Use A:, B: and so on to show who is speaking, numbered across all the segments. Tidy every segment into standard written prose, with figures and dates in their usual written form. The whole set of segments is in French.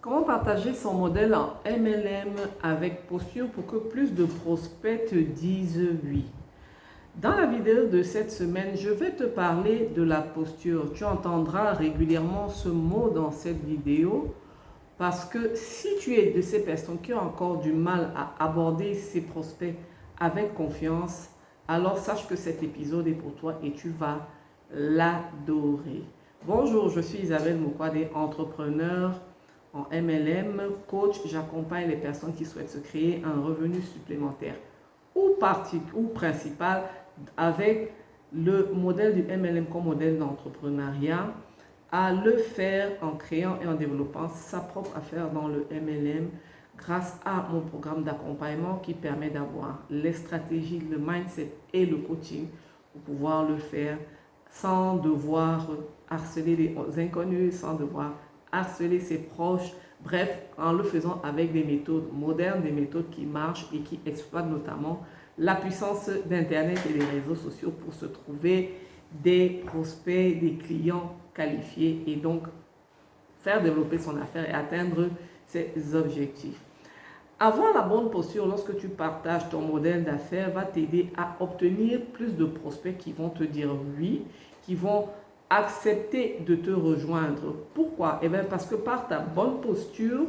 A: Comment partager son modèle en MLM avec posture pour que plus de prospects te disent oui? Dans la vidéo de cette semaine, je vais te parler de la posture. Tu entendras régulièrement ce mot dans cette vidéo parce que si tu es de ces personnes qui ont encore du mal à aborder ces prospects avec confiance, alors sache que cet épisode est pour toi et tu vas l'adorer. Bonjour, je suis Isabelle Mokwade, entrepreneur en MLM, coach. J'accompagne les personnes qui souhaitent se créer un revenu supplémentaire ou principal avec le modèle du MLM comme modèle d'entrepreneuriat, à le faire en créant et en développant sa propre affaire dans le MLM grâce à mon programme d'accompagnement qui permet d'avoir les stratégies, le mindset et le coaching pour pouvoir le faire sans devoir harceler les inconnus, sans devoir harceler ses proches, bref, en le faisant avec des méthodes modernes, des méthodes qui marchent et qui exploitent notamment la puissance d'Internet et des réseaux sociaux pour se trouver des prospects, des clients qualifiés et donc faire développer son affaire et atteindre ses objectifs. Avoir la bonne posture lorsque tu partages ton modèle d'affaires va t'aider à obtenir plus de prospects qui vont te dire oui, qui vont accepter de te rejoindre. Pourquoi? Eh bien parce que par ta bonne posture,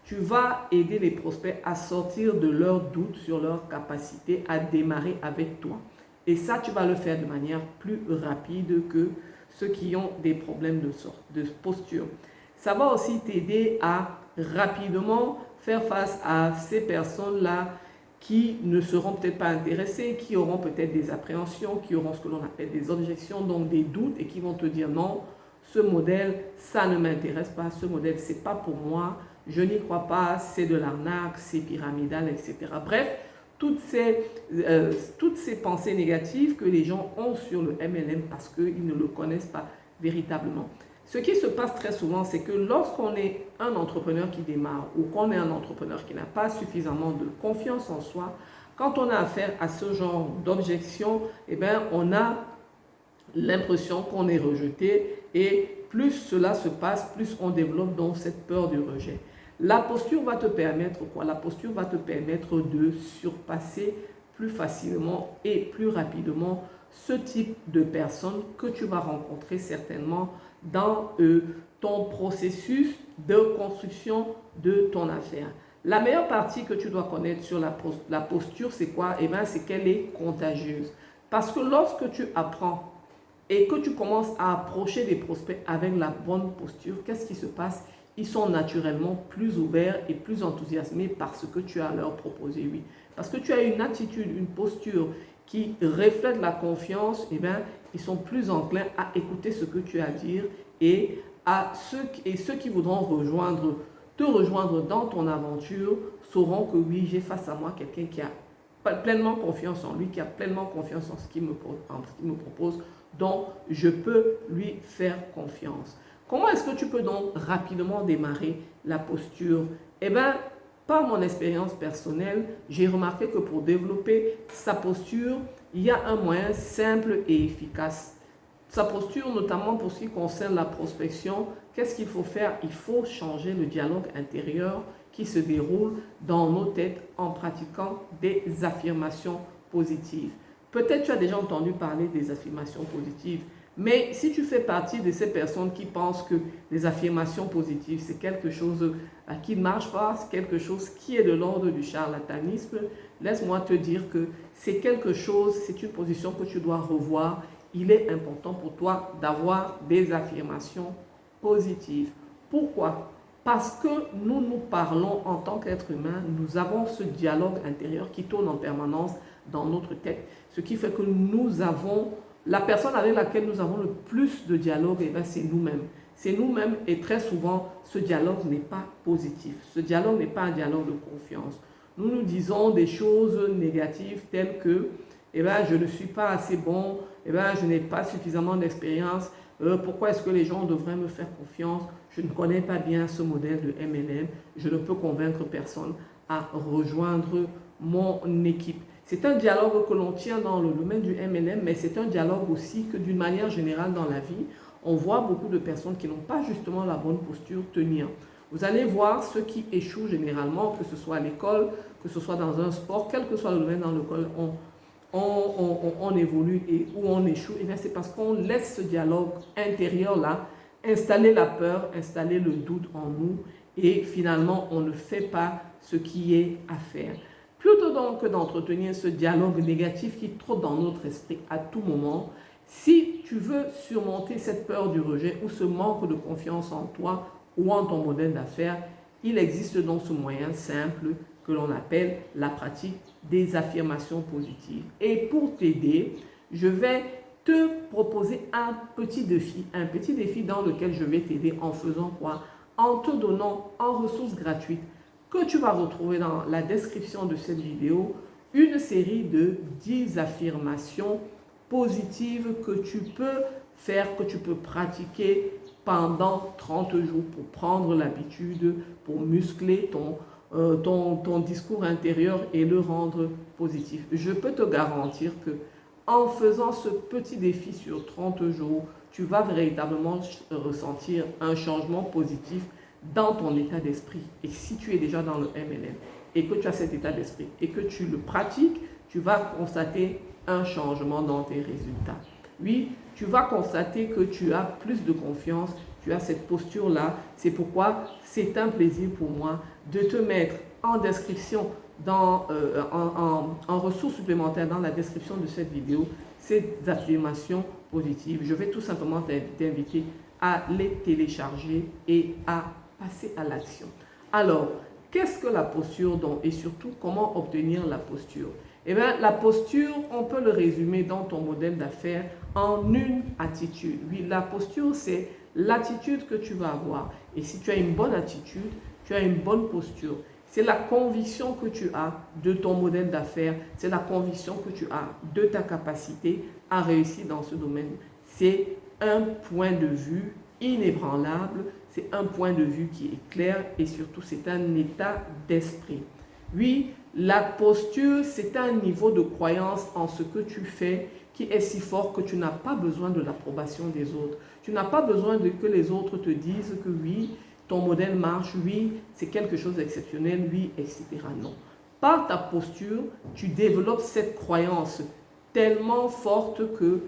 A: tu vas aider les prospects à sortir de leurs doutes sur leur capacité à démarrer avec toi. Et ça, tu vas le faire de manière plus rapide que ceux qui ont des problèmes de posture. Ça va aussi t'aider à rapidement faire face à ces personnes-là qui ne seront peut-être pas intéressées, qui auront peut-être des appréhensions, qui auront ce que l'on appelle des objections, donc des doutes et qui vont te dire non, ce modèle, ça ne m'intéresse pas, ce modèle, c'est pas pour moi, je n'y crois pas, c'est de l'arnaque, c'est pyramidal, etc. Bref, toutes ces pensées négatives que les gens ont sur le MLM parce qu'ils ne le connaissent pas véritablement. Ce qui se passe très souvent, c'est que lorsqu'on est un entrepreneur qui démarre ou qu'on est un entrepreneur qui n'a pas suffisamment de confiance en soi, quand on a affaire à ce genre d'objection, eh bien, on a l'impression qu'on est rejeté et plus cela se passe, plus on développe donc cette peur du rejet. La posture va te permettre quoi? La posture va te permettre de surpasser plus facilement et plus rapidement ce type de personnes que tu vas rencontrer certainement dans ton processus de construction de ton affaire. La meilleure partie que tu dois connaître sur la posture, c'est quoi? Eh bien, c'est qu'elle est contagieuse. Parce que lorsque tu apprends et que tu commences à approcher des prospects avec la bonne posture, qu'est-ce qui se passe? Ils sont naturellement plus ouverts et plus enthousiasmés par ce que tu as à leur proposer, oui. Parce que tu as une attitude, une posture qui reflète la confiance, eh bien, ils sont plus enclins à écouter ce que tu as à dire et ceux qui voudront te rejoindre dans ton aventure sauront que oui, j'ai face à moi quelqu'un qui a pleinement confiance en lui, qui a pleinement confiance en ce qu'il me propose, donc je peux lui faire confiance. Comment est-ce que tu peux donc rapidement démarrer la posture? Eh bien, par mon expérience personnelle, j'ai remarqué que pour développer sa posture, il y a un moyen simple et efficace. Sa posture, notamment pour ce qui concerne la prospection, qu'est-ce qu'il faut faire? Il faut changer le dialogue intérieur qui se déroule dans nos têtes en pratiquant des affirmations positives. Peut-être tu as déjà entendu parler des affirmations positives, mais si tu fais partie de ces personnes qui pensent que les affirmations positives, c'est quelque chose qui ne marche pas, c'est quelque chose qui est de l'ordre du charlatanisme, laisse-moi te dire que c'est quelque chose, c'est une position que tu dois revoir. Il est important pour toi d'avoir des affirmations positives. Pourquoi? Parce que nous parlons en tant qu'être humain, nous avons ce dialogue intérieur qui tourne en permanence dans notre tête, ce qui fait que la personne avec laquelle nous avons le plus de dialogue, eh c'est nous-mêmes. C'est nous-mêmes et très souvent, ce dialogue n'est pas positif. Ce dialogue n'est pas un dialogue de confiance. Nous nous disons des choses négatives telles que je ne suis pas assez bon, je n'ai pas suffisamment d'expérience, pourquoi est-ce que les gens devraient me faire confiance? Je ne connais pas bien ce modèle de MLM, je ne peux convaincre personne à rejoindre mon équipe. C'est un dialogue que l'on tient dans le domaine du MLM, mais c'est un dialogue aussi que d'une manière générale dans la vie, on voit beaucoup de personnes qui n'ont pas justement la bonne posture tenir. Vous allez voir ceux qui échouent généralement, que ce soit à l'école, que ce soit dans un sport, quel que soit le domaine dans lequel on évolue et où on échoue. Et bien c'est parce qu'on laisse ce dialogue intérieur-là installer la peur, installer le doute en nous et finalement on ne fait pas ce qui est à faire. Plutôt donc que d'entretenir ce dialogue négatif qui trotte dans notre esprit à tout moment, si tu veux surmonter cette peur du rejet ou ce manque de confiance en toi ou en ton modèle d'affaires, il existe donc ce moyen simple que l'on appelle la pratique des affirmations positives. Et pour t'aider, je vais te proposer un petit défi dans lequel je vais t'aider en faisant quoi? En te donnant en ressources gratuites que tu vas retrouver dans la description de cette vidéo, une série de 10 affirmations positives que tu peux faire, que tu peux pratiquer pendant 30 jours pour prendre l'habitude, pour muscler ton discours intérieur et le rendre positif. Je peux te garantir que en faisant ce petit défi sur 30 jours, tu vas véritablement ressentir un changement positif dans ton état d'esprit. Et si tu es déjà dans le MLM et que tu as cet état d'esprit et que tu le pratiques, tu vas constater un changement dans tes résultats. Oui, tu vas constater que tu as plus de confiance, tu as cette posture-là. C'est pourquoi c'est un plaisir pour moi de te mettre en description, en ressources supplémentaires dans la description de cette vidéo, ces affirmations positives. Je vais tout simplement t'inviter à les télécharger et à passer à l'action. Alors, qu'est-ce que la posture donc, et surtout comment obtenir la posture? Eh bien, la posture, on peut le résumer dans ton modèle d'affaires en une attitude. Oui, la posture, c'est l'attitude que tu vas avoir. Et si tu as une bonne attitude, tu as une bonne posture. C'est la conviction que tu as de ton modèle d'affaires, c'est la conviction que tu as de ta capacité à réussir dans ce domaine. C'est un point de vue inébranlable, c'est un point de vue qui est clair et surtout c'est un état d'esprit. Oui, la posture, c'est un niveau de croyance en ce que tu fais qui est si fort que tu n'as pas besoin de l'approbation des autres. Tu n'as pas besoin que les autres te disent que oui, ton modèle marche, oui, c'est quelque chose d'exceptionnel, oui, etc. Non. Par ta posture, tu développes cette croyance tellement forte que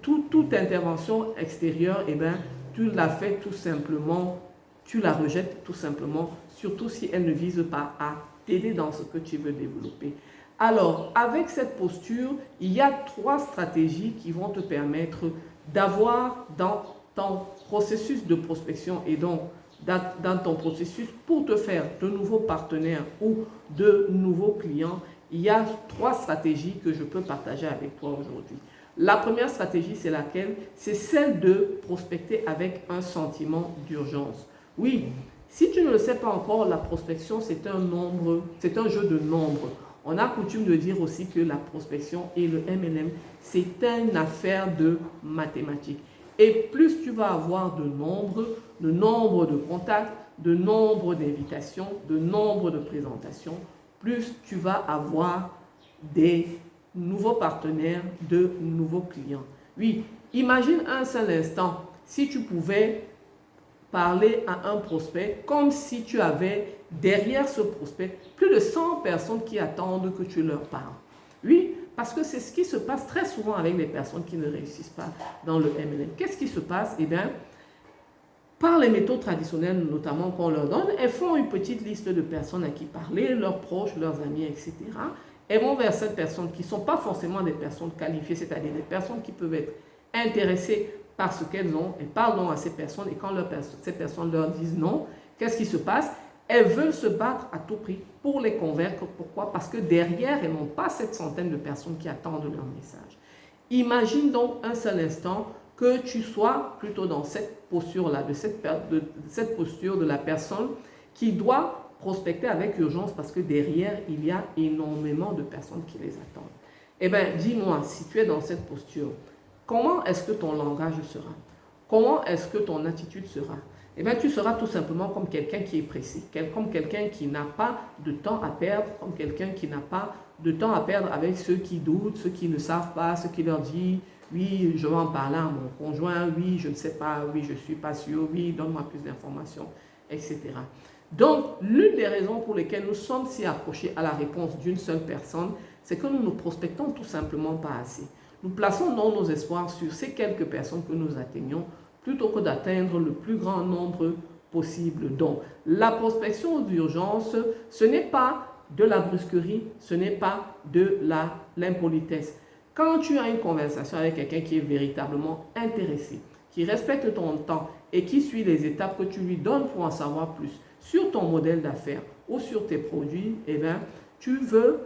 A: toute intervention extérieure, eh bien, tu la fais tout simplement, tu la rejettes tout simplement, surtout si elle ne vise pas à t'aider dans ce que tu veux développer. Alors, avec cette posture, il y a 3 stratégies qui vont te permettre d'avoir dans ton processus de prospection et donc dans ton processus pour te faire de nouveaux partenaires ou de nouveaux clients, il y a 3 stratégies que je peux partager avec toi aujourd'hui. La première stratégie, c'est laquelle? C'est celle de prospecter avec un sentiment d'urgence. Oui, si tu ne le sais pas encore, la prospection, c'est un jeu de nombres. On a coutume de dire aussi que la prospection et le MLM, c'est une affaire de mathématiques. Et plus tu vas avoir de nombre de contacts, de nombre d'invitations, de nombre de présentations, plus tu vas avoir des nouveaux partenaires, de nouveaux clients. Oui, imagine un seul instant, si tu pouvais parler à un prospect comme si tu avais derrière ce prospect plus de 100 personnes qui attendent que tu leur parles. Oui, parce que c'est ce qui se passe très souvent avec les personnes qui ne réussissent pas dans le MLM. Qu'est-ce qui se passe? Eh bien, par les méthodes traditionnelles notamment qu'on leur donne, elles font une petite liste de personnes à qui parler, leurs proches, leurs amis, etc. Elles vont vers ces personnes qui ne sont pas forcément des personnes qualifiées, c'est-à-dire des personnes qui peuvent être intéressées par ce qu'elles ont, elles parlent donc à ces personnes et quand ces personnes leur disent non, qu'est-ce qui se passe? Elles veulent se battre à tout prix pour les convaincre. Pourquoi? Parce que derrière, elles n'ont pas cette centaine de personnes qui attendent leur message. Imagine donc un seul instant que tu sois plutôt dans cette posture-là, de cette posture de la personne qui doit prospecter avec urgence parce que derrière, il y a énormément de personnes qui les attendent. Eh bien, dis-moi, si tu es dans cette posture, comment est-ce que ton langage sera? Comment est-ce que ton attitude sera? Eh bien, tu seras tout simplement comme quelqu'un qui est pressé, comme quelqu'un qui n'a pas de temps à perdre, comme quelqu'un qui n'a pas de temps à perdre avec ceux qui doutent, ceux qui ne savent pas, ceux qui leur disent oui, je vais en parler à mon conjoint, oui, je ne sais pas, oui, je ne suis pas sûr, oui, donne-moi plus d'informations, etc. Donc, l'une des raisons pour lesquelles nous sommes si accrochés à la réponse d'une seule personne, c'est que nous ne prospectons tout simplement pas assez. Nous plaçons donc nos espoirs sur ces quelques personnes que nous atteignons plutôt que d'atteindre le plus grand nombre possible. Donc, la prospection d'urgence, ce n'est pas de la brusquerie, ce n'est pas de l'impolitesse. Quand tu as une conversation avec quelqu'un qui est véritablement intéressé, qui respecte ton temps et qui suit les étapes que tu lui donnes pour en savoir plus sur ton modèle d'affaires ou sur tes produits, eh bien, tu veux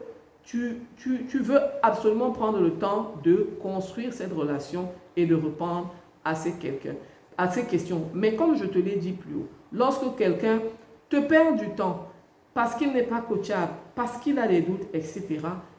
A: absolument prendre le temps de construire cette relation et de répondre à ces questions. Mais comme je te l'ai dit plus haut, lorsque quelqu'un te perd du temps parce qu'il n'est pas coachable, parce qu'il a des doutes, etc.,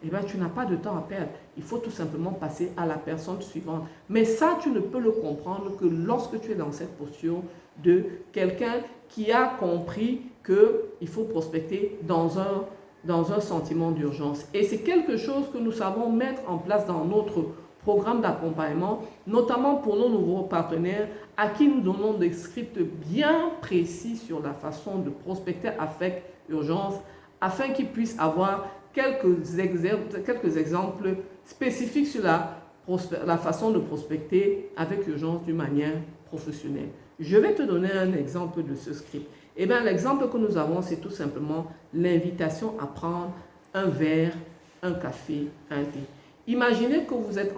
A: eh bien, tu n'as pas de temps à perdre. Il faut tout simplement passer à la personne suivante. Mais ça, tu ne peux le comprendre que lorsque tu es dans cette posture de quelqu'un qui a compris qu'il faut prospecter dans un sentiment d'urgence. Et c'est quelque chose que nous savons mettre en place dans notre programme d'accompagnement, notamment pour nos nouveaux partenaires à qui nous donnons des scripts bien précis sur la façon de prospecter avec urgence, afin qu'ils puissent avoir quelques exemples spécifiques sur la façon de prospecter avec urgence d'une manière professionnelle. Je vais te donner un exemple de ce script. Eh bien, l'exemple que nous avons, c'est tout simplement l'invitation à prendre un verre, un café, un thé. Imaginez que vous êtes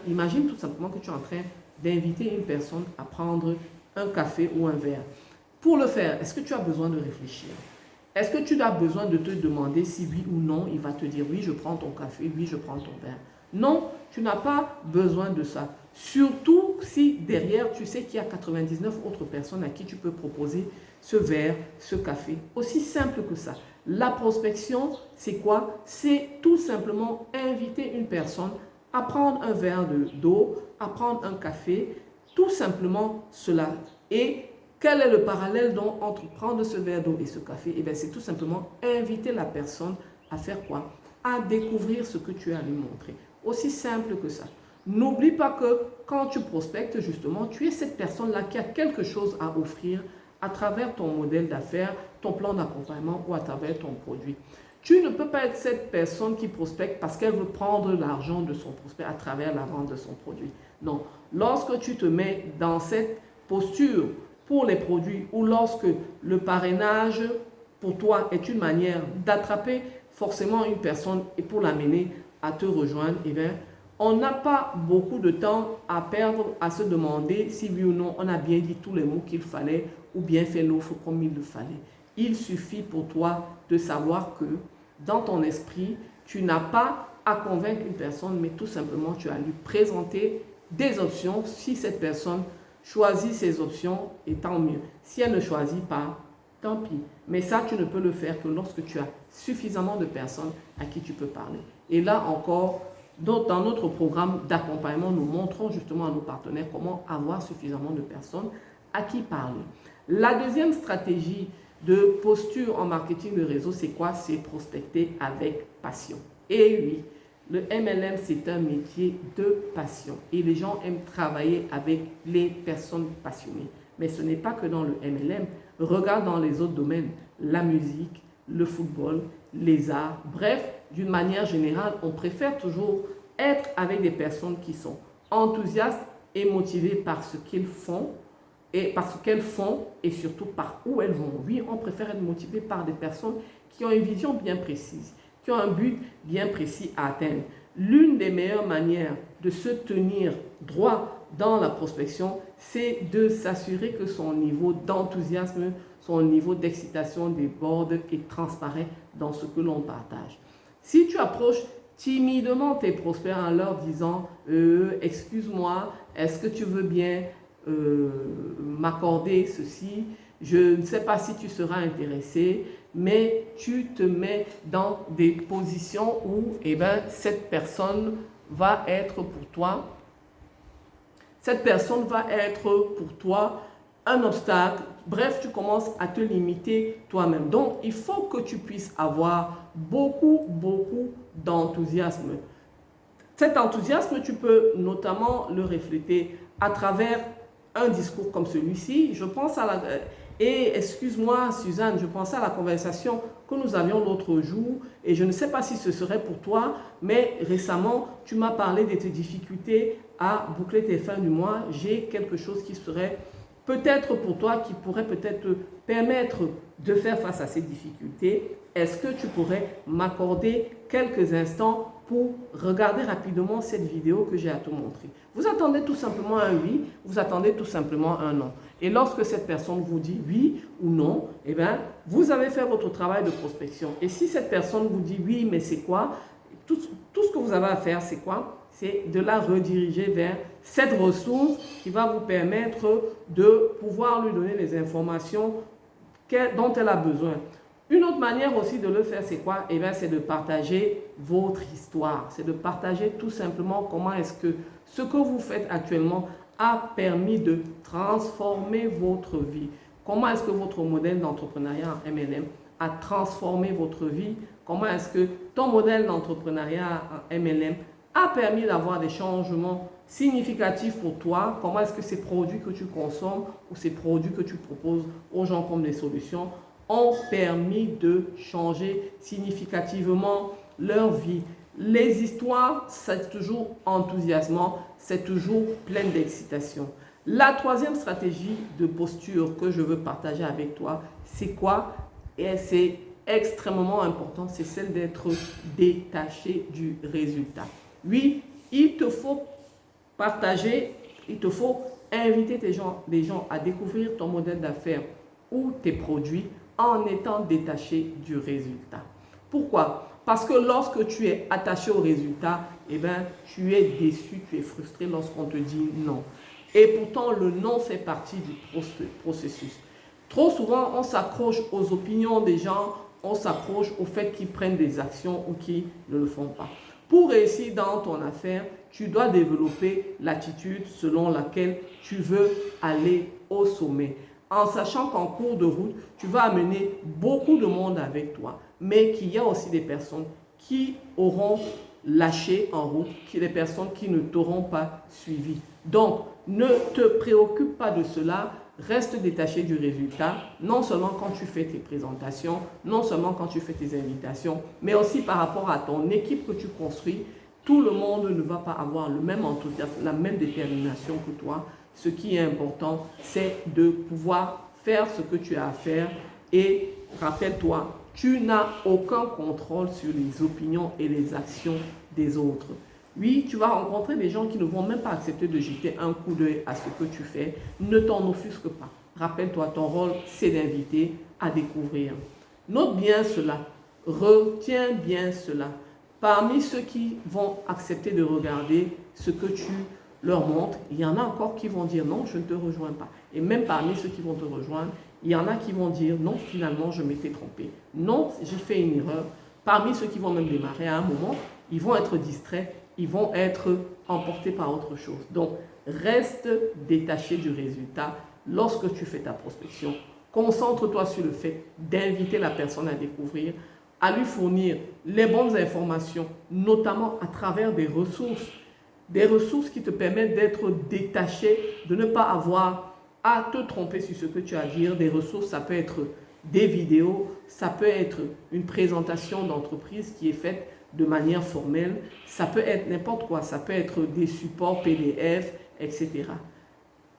A: imagine tout simplement que tu es en train d'inviter une personne à prendre un café ou un verre. Pour le faire, est-ce que tu as besoin de réfléchir? Est-ce que tu as besoin de te demander si oui ou non, il va te dire oui, je prends ton café, oui, je prends ton verre? Non, tu n'as pas besoin de ça. Surtout si derrière, tu sais qu'il y a 99 autres personnes à qui tu peux proposer ce verre, ce café. Aussi simple que ça. La prospection, c'est quoi? C'est tout simplement inviter une personne à prendre un verre d'eau, à prendre un café, tout simplement cela. Et quel est le parallèle donc entre prendre ce verre d'eau et ce café? Eh bien, c'est tout simplement inviter la personne à faire quoi? À découvrir ce que tu as à lui montrer. Aussi simple que ça. N'oublie pas que quand tu prospectes, justement, tu es cette personne-là qui a quelque chose à offrir à travers ton modèle d'affaires, ton plan d'accompagnement ou à travers ton produit. Tu ne peux pas être cette personne qui prospecte parce qu'elle veut prendre l'argent de son prospect à travers la vente de son produit. Non. Lorsque tu te mets dans cette posture pour les produits ou lorsque le parrainage pour toi est une manière d'attraper forcément une personne et pour l'amener à te rejoindre, eh bien, on n'a pas beaucoup de temps à perdre à se demander si oui ou non on a bien dit tous les mots qu'il fallait ou bien fait l'offre comme il le fallait. Il suffit pour toi de savoir que dans ton esprit, tu n'as pas à convaincre une personne, mais tout simplement tu as lui présenter des options. Si cette personne choisit ces options, et tant mieux. Si elle ne choisit pas, tant pis. Mais ça, tu ne peux le faire que lorsque tu as suffisamment de personnes à qui tu peux parler. Et là encore, dans notre programme d'accompagnement, nous montrons justement à nos partenaires comment avoir suffisamment de personnes à qui parler. La deuxième stratégie de posture en marketing de réseau, c'est quoi? C'est prospecter avec passion. Et oui, le MLM, c'est un métier de passion. Et les gens aiment travailler avec les personnes passionnées. Mais ce n'est pas que dans le MLM. Regarde dans les autres domaines, la musique, le football, les arts. Bref, d'une manière générale, on préfère toujours être avec des personnes qui sont enthousiastes et motivées par ce qu'ils font et par ce qu'elles font et surtout par où elles vont. Oui, on préfère être motivé par des personnes qui ont une vision bien précise, qui ont un but bien précis à atteindre. L'une des meilleures manières de se tenir droit dans la prospection, c'est de s'assurer que son niveau d'enthousiasme, son niveau d'excitation déborde et transparaît dans ce que l'on partage. Si tu approches timidement tes prospects en leur disant « excuse-moi, est-ce que tu veux bien m'accorder ceci? Je ne sais pas si tu seras intéressé. » Mais tu te mets dans des positions où cette personne va être pour toi. Cette personne va être pour toi un obstacle. Bref, tu commences à te limiter toi-même. Donc, il faut que tu puisses avoir beaucoup d'enthousiasme. Cet enthousiasme, tu peux notamment le refléter à travers un discours comme celui-ci. Je pense à la... Et excuse-moi Suzanne, je pensais à la conversation que nous avions l'autre jour et je ne sais pas si ce serait pour toi, mais récemment, tu m'as parlé de tes difficultés à boucler tes fins du mois. J'ai quelque chose qui serait peut-être pour toi, qui pourrait peut-être te permettre de faire face à ces difficultés. Est-ce que tu pourrais m'accorder quelques instants pour regarder rapidement cette vidéo que j'ai à te montrer? Vous attendez tout simplement un oui, vous attendez tout simplement un non. Et lorsque cette personne vous dit oui ou non, eh bien, vous avez fait votre travail de prospection. Et si cette personne vous dit oui, mais c'est quoi? Tout ce que vous avez à faire, c'est quoi? C'est de la rediriger vers cette ressource qui va vous permettre de pouvoir lui donner les informations dont elle a besoin. Une autre manière aussi de le faire, c'est quoi? Eh bien, c'est de partager votre histoire. C'est de partager tout simplement comment est-ce que ce que vous faites actuellement a permis de transformer votre vie. Comment est-ce que votre modèle d'entrepreneuriat en MLM a transformé votre vie? Comment est-ce que ton modèle d'entrepreneuriat en MLM a permis d'avoir des changements significatifs pour toi? Comment est-ce que ces produits que tu consommes ou ces produits que tu proposes aux gens comme des solutions ont permis de changer significativement leur vie? Les histoires, c'est toujours enthousiasmant, c'est toujours plein d'excitation. La troisième stratégie de posture que je veux partager avec toi, c'est quoi? Et c'est extrêmement important, c'est celle d'être détaché du résultat. Oui, il te faut partager, il te faut inviter les gens à découvrir ton modèle d'affaires ou tes produits en étant détaché du résultat. Pourquoi? Parce que lorsque tu es attaché au résultat, eh bien, tu es déçu, tu es frustré lorsqu'on te dit non. Et pourtant, le non fait partie du processus. Trop souvent, on s'accroche aux opinions des gens, on s'accroche au fait qu'ils prennent des actions ou qu'ils ne le font pas. Pour réussir dans ton affaire, tu dois développer l'attitude selon laquelle tu veux aller au sommet. En sachant qu'en cours de route, tu vas amener beaucoup de monde avec toi, mais qu'il y a aussi des personnes qui auront lâché en route, des personnes qui ne t'auront pas suivi. Donc, ne te préoccupe pas de cela, reste détaché du résultat, non seulement quand tu fais tes présentations, non seulement quand tu fais tes invitations, mais aussi par rapport à ton équipe que tu construis. Tout le monde ne va pas avoir le même enthousiasme, la même détermination que toi. Ce qui est important, c'est de pouvoir faire ce que tu as à faire. Et rappelle-toi, tu n'as aucun contrôle sur les opinions et les actions des autres. Oui, tu vas rencontrer des gens qui ne vont même pas accepter de jeter un coup d'œil à ce que tu fais. Ne t'en offusque pas. Rappelle-toi, ton rôle, c'est d'inviter à découvrir. Note bien cela. Retiens bien cela. Parmi ceux qui vont accepter de regarder ce que tu leur montres, il y en a encore qui vont dire non, je ne te rejoins pas. Et même parmi ceux qui vont te rejoindre, il y en a qui vont dire non, finalement, je m'étais trompé. Non, j'ai fait une erreur. Parmi ceux qui vont même démarrer à un moment, ils vont être distraits, ils vont être emportés par autre chose. Donc, reste détaché du résultat lorsque tu fais ta prospection. Concentre-toi sur le fait d'inviter la personne à découvrir, à lui fournir les bonnes informations, notamment à travers des ressources qui te permettent d'être détaché, de ne pas avoir à te tromper sur ce que tu as à dire. Des ressources, ça peut être des vidéos, ça peut être une présentation d'entreprise qui est faite de manière formelle, ça peut être n'importe quoi, ça peut être des supports PDF, etc.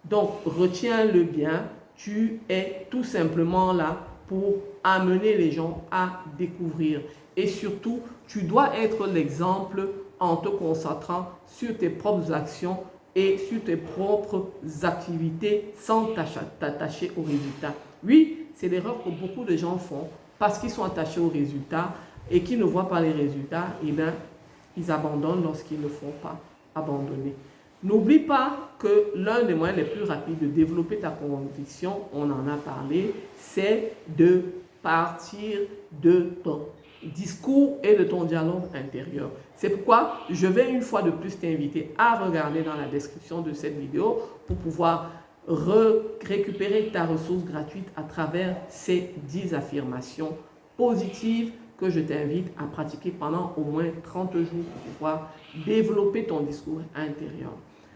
A: Donc, retiens-le bien, tu es tout simplement là pour amener les gens à découvrir. Et surtout, tu dois être l'exemple en te concentrant sur tes propres actions et sur tes propres activités sans t'attacher au résultat. Oui, c'est l'erreur que beaucoup de gens font parce qu'ils sont attachés au résultat et qu'ils ne voient pas les résultats, et bien, ils abandonnent lorsqu'ils ne font pas abandonner. N'oublie pas que l'un des moyens les plus rapides de développer ta conviction, on en a parlé, c'est de partir de ton discours et de ton dialogue intérieur. C'est pourquoi je vais une fois de plus t'inviter à regarder dans la description de cette vidéo pour pouvoir récupérer ta ressource gratuite à travers ces 10 affirmations positives que je t'invite à pratiquer pendant au moins 30 jours pour pouvoir développer ton discours intérieur.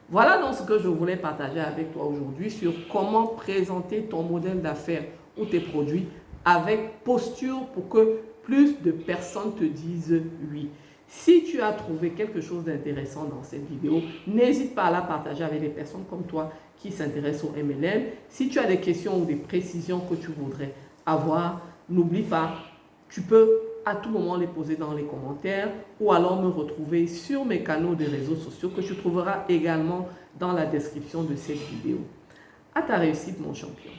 A: Voilà donc ce que je voulais partager avec toi aujourd'hui sur comment présenter ton modèle d'affaires ou tes produits avec posture pour que plus de personnes te disent oui. Si tu as trouvé quelque chose d'intéressant dans cette vidéo, n'hésite pas à la partager avec des personnes comme toi qui s'intéressent au MLM. Si tu as des questions ou des précisions que tu voudrais avoir, n'oublie pas, tu peux à tout moment les poser dans les commentaires ou alors me retrouver sur mes canaux de réseaux sociaux que tu trouveras également dans la description de cette vidéo. À ta réussite, mon champion.